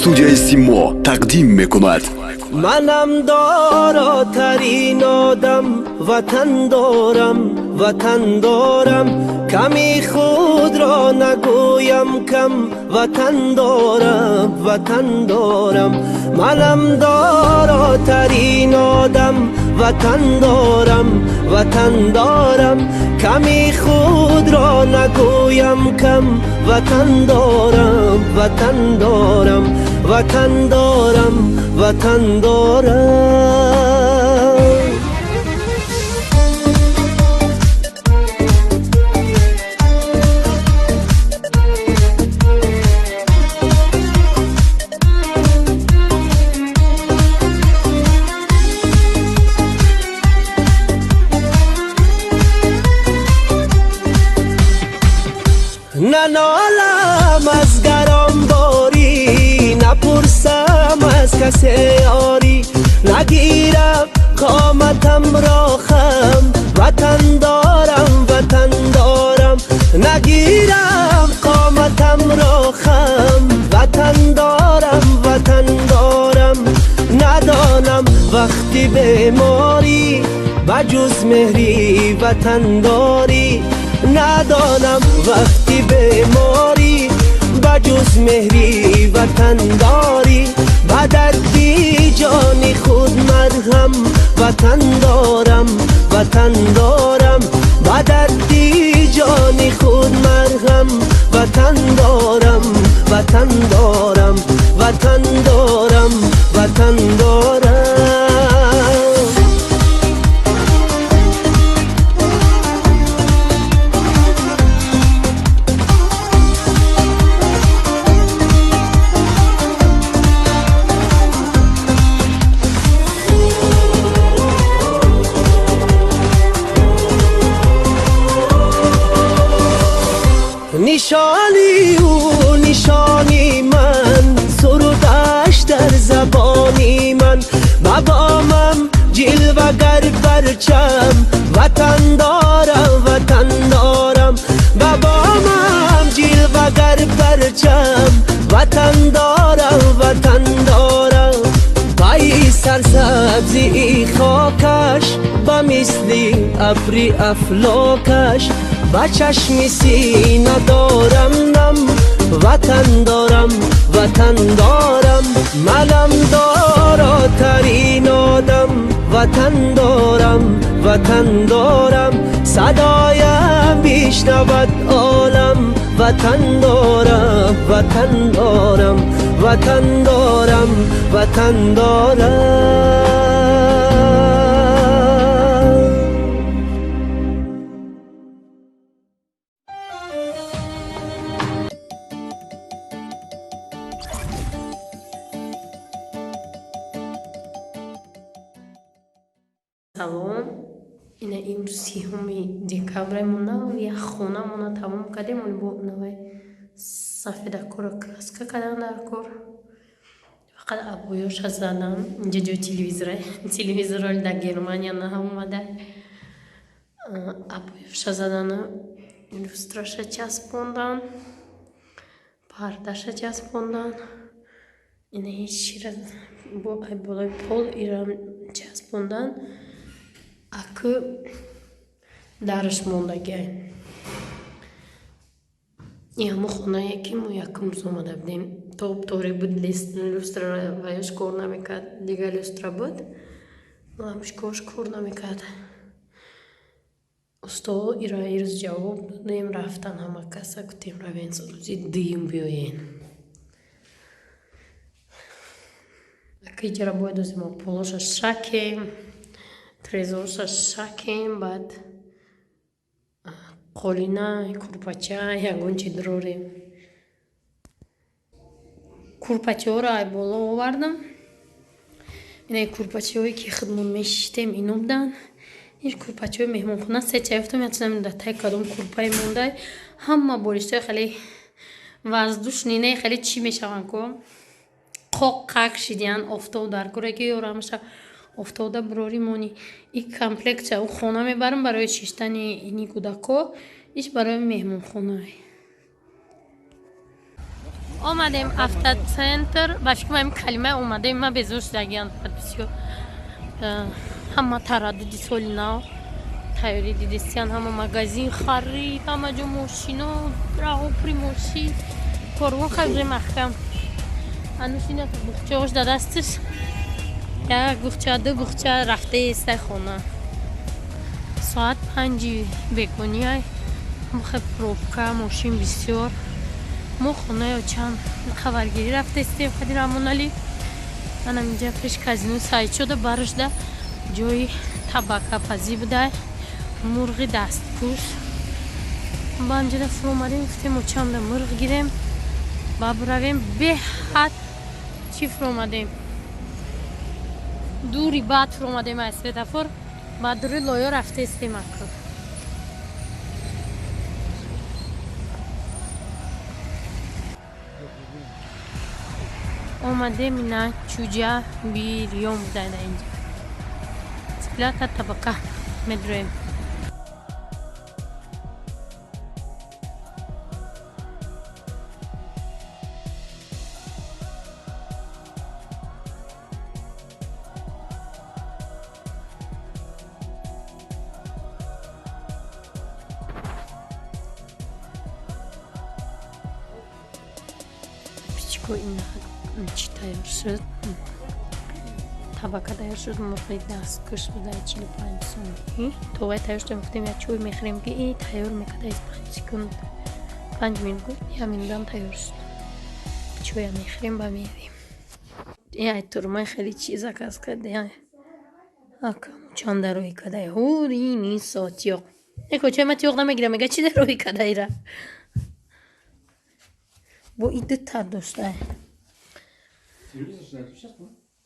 студияи Симо тақдим мекунад. منم داراترین آدم وطن دارم کمی خود را نگویم کم وطن دارم منم داراترین آدم وطن دارم کمی خود را نگویم کم وطن دارم ننالم از گران باری نپرسم از کسی یاری نگیرم قامتم را خم وطن دارم نگیرم قامتم را خم وطن دارم ندانم وقتی بیماری بجز مهری وطن داری ندانم وقتی بیماری بجز مهری وطن داری به دردی جان خود مرهم وطن دارم به دردی جان خود مرهم وطن دارم نشانی او نشانی من سرودش در زبانی من بابامم جلوگر پرچم وطن دارم بابامم جلوگر پرچم وطن دارم پای سرسبزی خاکش با مثلی ابری افلاکش با چشم سینه دارم نم وطن دارم منم داراترین آدم وطن دارم صدایم بیشنود عالم وطن دارم سلام اینا امروز 30 دکبرمونه و یک خونه‌مونه تمام کردیم و با نوع سفید کور کاسکا کردن در کور فقط ابرویش زدم اینجا جو تلویزیون در گرمانیا نه اومده ابرویش زدن لوستراش چسبوندن پردهش چسبوندن اینا هیچ چیز با بالای پول ایران چسبوندن اکو درش موندگی این همه خونه که ما یکم زومده بودیم طوری بود لوستر ویش کار نمیکرد دیگه لوستر بود و همش کار نمیکرد استاد ایروز جواب دادیم رفتن همه کسا کتیم روین روزی دیم بیاین اکی جرا باید از ما پولش شکیم تریزوش شکیم بعد قولینه کورپاچه یگون چی دروریم کورپاچه ها را بالا آوردم اینه کورپاچه هایی که خودمون میشتیم اینو بودن این کورپاچه های مهمون خونه سه چهفتم یادم در تای کدوم کورپای مونده همه بولشته خیلی وزدوش نینه خیلی چی میشون که قاق شدیان افتاد در کوره که یورمش افتاده بروری مونی این کمپلکس او خونه میبرم برای شیشتن اینی کودکو ایش برای مهمون خونه آمدیم автоцентр ба фикр ин калима омадем ма безор шудагиам бисёр ҳама тараддуди соли нав тайёрӣ дидистиян ҳама магазин харид ҳама ҷо мошино раҳопури мошин корвон хавҷи маҳкам анӯшина буғчаош да дастиш як буғча ду буғча рафтаестай хона соат 5 бекунияй хе пробка мошин бисёр мо хонаё чанд хабаргирӣ рафтаистем хади рамонали манам инҷа пеш казино саид шуда баршда ҷои табакапазӣ будай мурғи дасткуш ба амҷода фур омадем гуфтем мо чанда мурғ гирем ба буравем беҳад чӣ фур омадем дури баъд фур омадем аз светофор ба дури лоё рафтаистем акӯ омадем ина чуҷа бирём будай дар инҷа сплата табака медроем пичко ина чӣ тайёр шуд табака тайёр шуд мурғи дасткуш будай 45 сомӣ товай тайёр шудем гуфтем як чой мехӯрем ки тайёр мекардаи 5 секунд 5 минут гуфт я минутам тайёр шуд чоя мехӯрем ба меявем яй турмай хеле чиза кас карда яй акам чанда роҳи кадай ҳурини сотиёқ неко чой ма тиёқ намегирам мега чи дар роҳи кадайра бо и ду тар доштай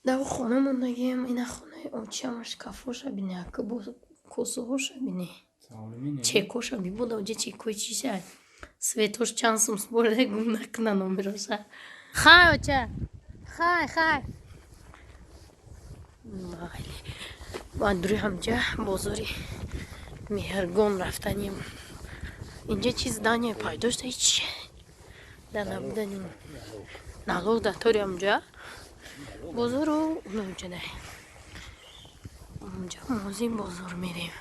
дар хона мондагием ина хонаи очиамаш кафоша бине ака бо косаҳоша бине чекоша бибуда оҷа чекои чиша светош чанд сум спорда гум накна номероша хай оча хай байли ба дури ҳамҷа бозори меҳргон рафтанем инҷа чиз даня пайдо шуда ҳеч да набуданем налог да тори ҳамҷа бозору уноҷадай онҷа мози бозор мерем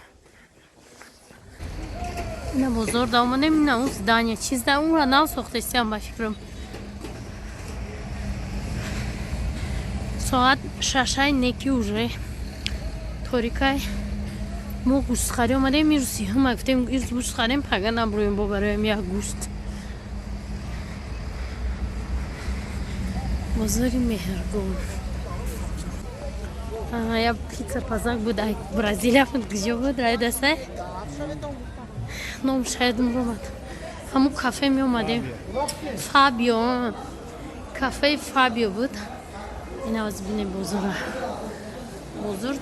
ина бозор да омадем ина уз даня чиз да унра нав сохтастиам ба фикрам соат 6 неки уже торикай мо гӯштхарӣ омадем ирӯзи ҳама гуфтем ирӯз гӯшт харем пага набуроем бо бароем як гӯшт бозори меҳргон я пицца пазак буд бразилия буд куҷо буд райдасай ном шаид муромад ҳамун кафе меомадем фабио кафеи фабио буд ина оз бине бозора бозор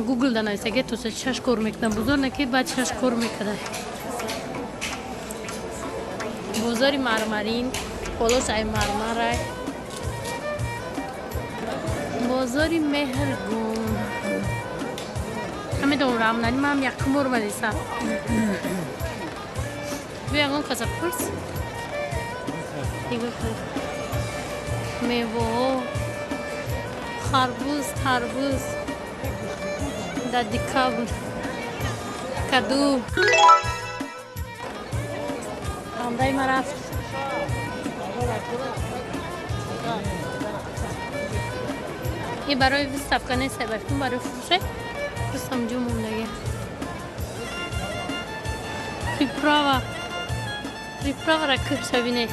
гугл да нависаге то 6 кор мекунам бозор наки баъд 6 кор мекардай бозори мармарин холос ай мармарай бозори меҳргон ҳамедон рамнани ман якум бор мадисам бу ягон казапурс мевоҳо харбуз тарбуз да декабр каду рамдаи ма рафт и барои выставка нестай бафтум барои фурӯше рустам ҷо мондаги приправара кӯша бине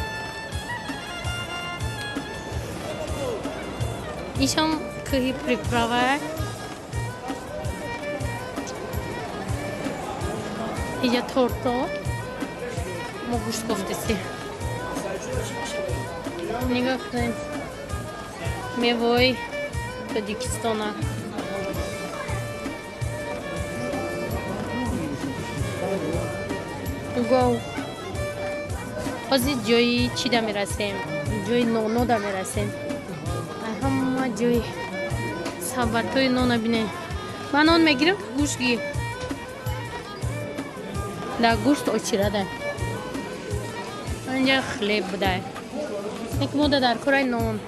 ишам кӯҳи приправа иҷа торто мо гӯшт кофтаси нигоҳ кунем мевои Таҷикистона гов ҳозир ҷои чида мерасем ҷои нонода мерасем ҳама ҷои сабатҳои нона бинем ба нон мегирам гӯшт гир дар гӯшт очирада инҷа хлеб будай یک موده در کورای نان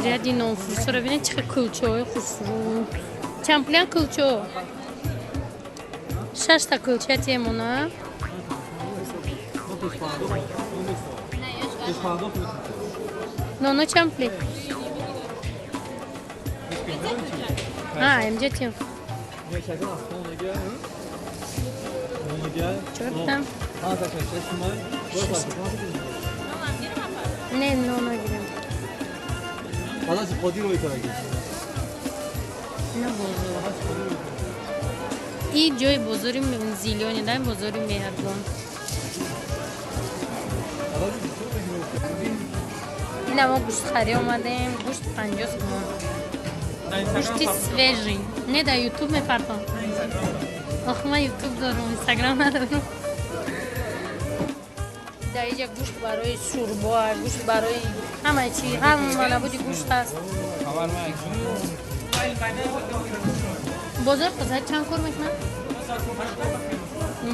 جدی نان فروشا رو بینید چقدر کلچه های خسرو چند پولیان کلچه 6 تا کلچه تیمونه نانو چند پولی امجا تیم چرا بودم؟ نه نانو گیرم خلاص خودی روی تو اگه نه بزرگ این جای بزرگی زیلیانی دارم بزرگی مهرگان این ما گوشت خری آمدیم گوشت 50 تومان گوشتی سویجی نه در یوتیوب میپرتم آخه من یوتیوب دارم اینستاگرام ندارم در اینجا گوشت برای شوربا گوشت برای همه چی هم نبودی گوشت هست بازار تو ساعت چند کار میکنن؟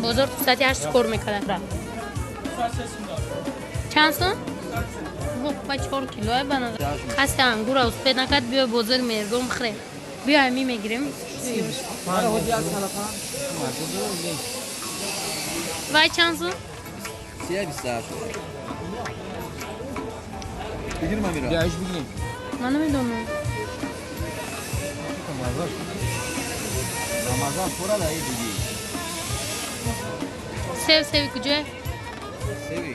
بازار تو ساعت 8 کار میکنن چند سون؟ با 4 کیلوه بنظر کسی انگور از پید نکد بیا بازار میرگم خره بیا همی میگیریم وای چند سون؟ 328 بگیریم من میرم بیایش بگیریم من نمیدونم رمضان پورا دایی بگی سیوی کجای؟ سیوی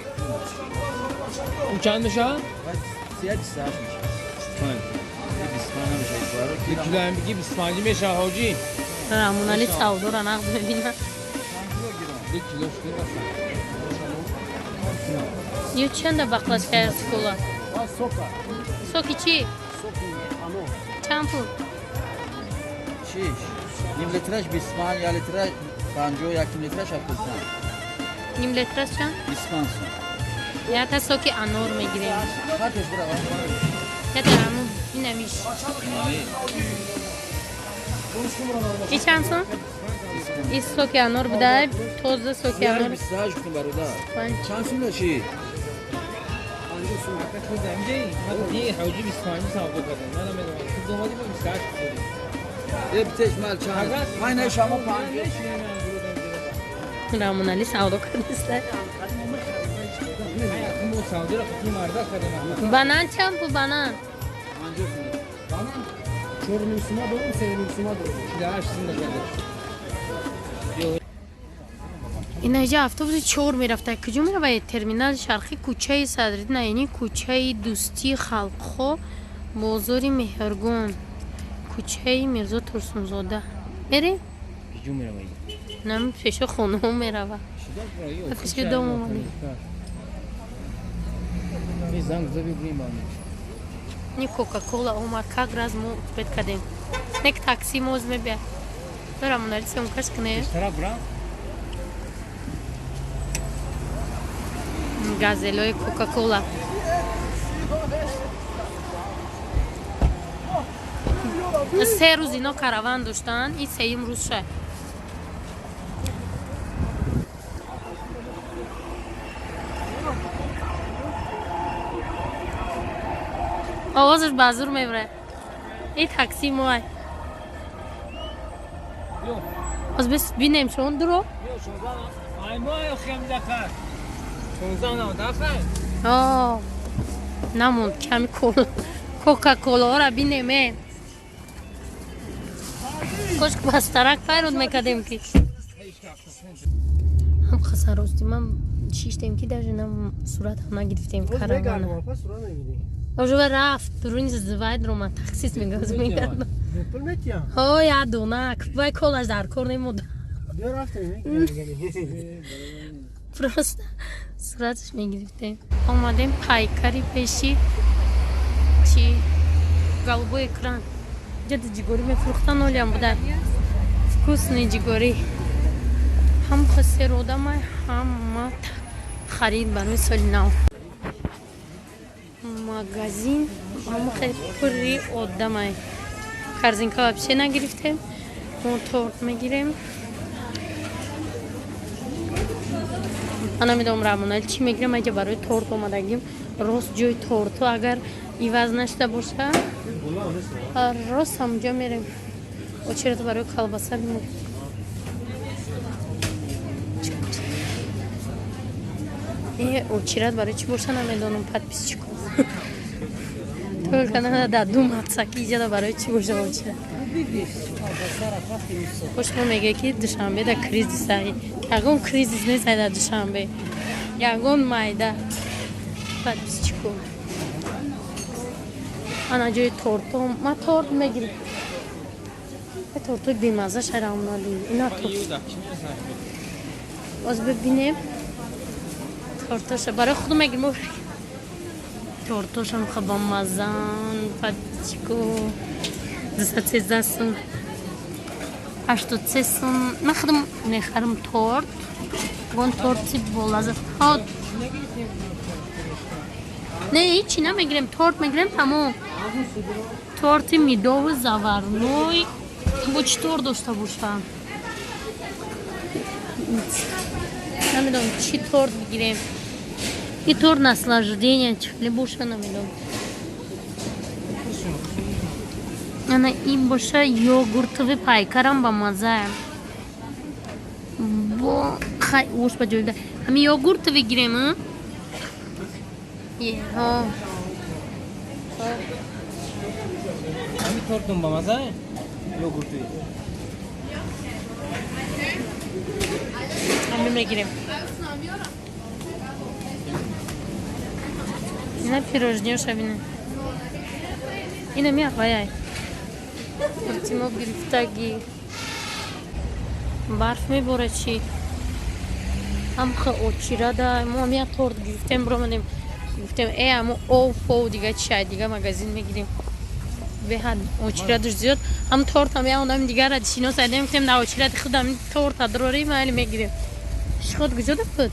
اون چند میشه؟ 328 میشه پنج 25 نمیشه یک کیلو هم بگی 25 میشه حاجی رامون علی سعودو را نقد ببینم یک کیلو شکر بسن یه چند بقلاش که سکولا؟ سوکی چی؟ چند پول؟ 6 نیم لیترش 25 یا لیترش 51 لیترش 75 نیم لیترش چند؟ 25 یا تا سوکی انور میگیریم خاطرش برای یا تا همون این نمیش این چند سون؟ این سوکی انور بوده توزه سوکی انور 28 کن برادر پنج چند سون چی؟ یه حاجی 25 ساعت کردم من میدونم تو دومادی با 28 کردم ابتش مال چند پایین شما 5 رامون علی سعودو کردسته مو سعودی را خودی مردا کردم بانان چند پول بانان؟ چور نیسما دارم سه نیسما دارم 28 سن کرده این اینجا اتوبوس چور میرفته کجا میره ترمینال شرقی کوچه صدرالدین یعنی کوچه دوستی خلقخو بازار مهرگان کوچه میرزا ترسونزاده میری؟ کجا میره بایی؟ نمی پیش خونه هم میره پیش دوم اومدی می زنگ زبی بگیم بامی نی کوکاکولا اومد که گراز مو بد کدیم نک تاکسی موز میبید برامون داری سیم کش کنه اشترا برا گازلوی کوکاکولا سه روز اینا کاروان داشتن این سیم روز شد آوازش بازور میبره این تاکسی موی از بس بینیم شون درو ای موی خیم دکر 16 نو دکر نموند کمی کوکاکولا را بینیم کشک بسترک پیرود میکدیم که هم خسر رستیم هم شیشتیم که در جنم صورت هم نگرفتیم کاروانه اوجو رفت درونی زواید رو من تخصیص میگاز میگردم ها یادونک بای کلاش در کار نمود پروست صورتش میگرفتیم آمدیم پایکاری پیشی چی گلبو اکران جد جیگوری میفروختن اولیم بودن فکوسنی جیگوری هم خسیر آدم هم ما خرید برای سال نو ماگازین هم خیلی پری آدم کرزینکا بشه نگرفتیم موتور میگیریم من نمیدونم رامونال چی میگیرم اگه برای تورت اومدگیم راست جای تورتو اگر ایواز نشده باشه راست همونجا میریم اوچیرت برای کلباسه میمونیم این اوچیرت برای چی باشه نمیدونم پد چی کنم تو کنه در دو مدسکی ایجا برای چی باشه اوچیرت خوشم میگه که دوشنبه در کریزیس هایی یکون کریزیس نیست در دوشنبه یکون مایده بعد بیست چی کنم انا جای تورتو ما تورت میگیرم تورتوی بیمزه شرم نالی اینا تورت باز ببینیم تورتوشه برای خودم میگیرم تورتوشم خب با مزن بعد چی کنم 213 سون 83 سون من خودم میخرم تورت گون تورتی بولازه ها نه هیچی نمیگیرم تورت میگیرم تمام تورتی میدو و زورنوی با چطور داشته باشم نمیدونم چی تورت بگیرم این تورت наслаждение چلی باشه نمیدونم انا این باشه یوگورتوی پایکرم با مزه با خیلی اوش با جلده همین یوگورتوی گیرم ها ها همین تورتون با مزه یوگورتی همین میگیریم اینا پیروژنیاش ببینه اینا میخوای تیمو گرفتگی برف میبره چی هم اوچیرا دا ما همین تورت گرفتیم برو مدیم گفتیم ای همو او فو دیگه چی دیگه مگزین میگیریم به حد اوچیرا دوش زیاد هم تورت هم اونم دیگه را دیشینو سایدیم گفتیم نه اوچیرا خودم تورت دروری مالی میگیریم خود گذاشته بود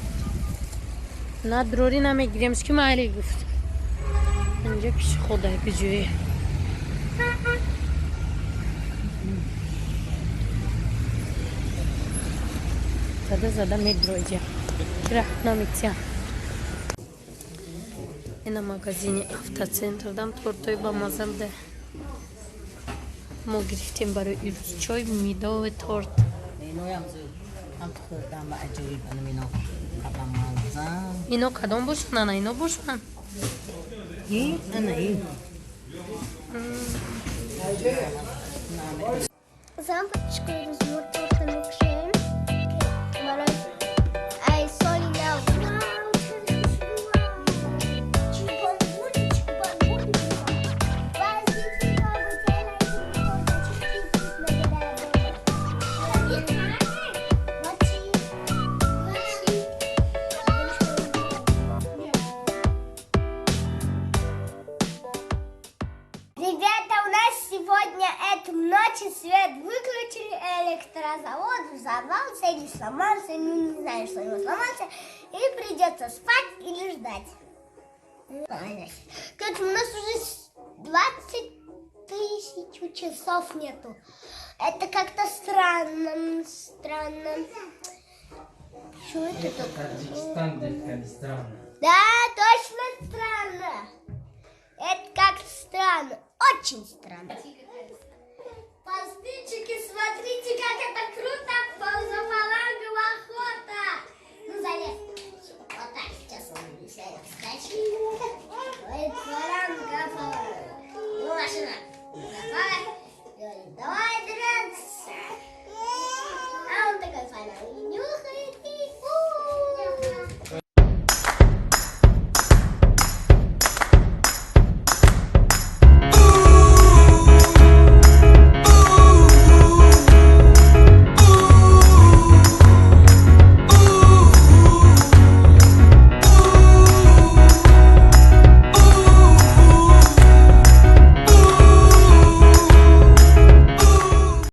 نه دروری نمیگیریم که مالی گفت اینجا پیش خدا بجوی زده میدرویجه که نمیتیم این مغازین افتا سنتر دام تورتوی با مزه بده ما گرفتیم برای ایروز چای میده و تورت اینو کدام باشن؟ نه اینو باشن این؟ نه این Zampočku rozmurtowca nukrzyjem. Ej, soli dał. Ребята, у нас сегодня эту ночью свет выключили, электрозавод взорвался или сломался, ну не знаю, что его сломался, и придется спать или ждать. Короче, у нас уже 20 тысяч часов нету. Это как-то странно. Что это такое? Да, точно странно. Это как-то странно. Очень странно. Пастырчики, смотрите, как это круто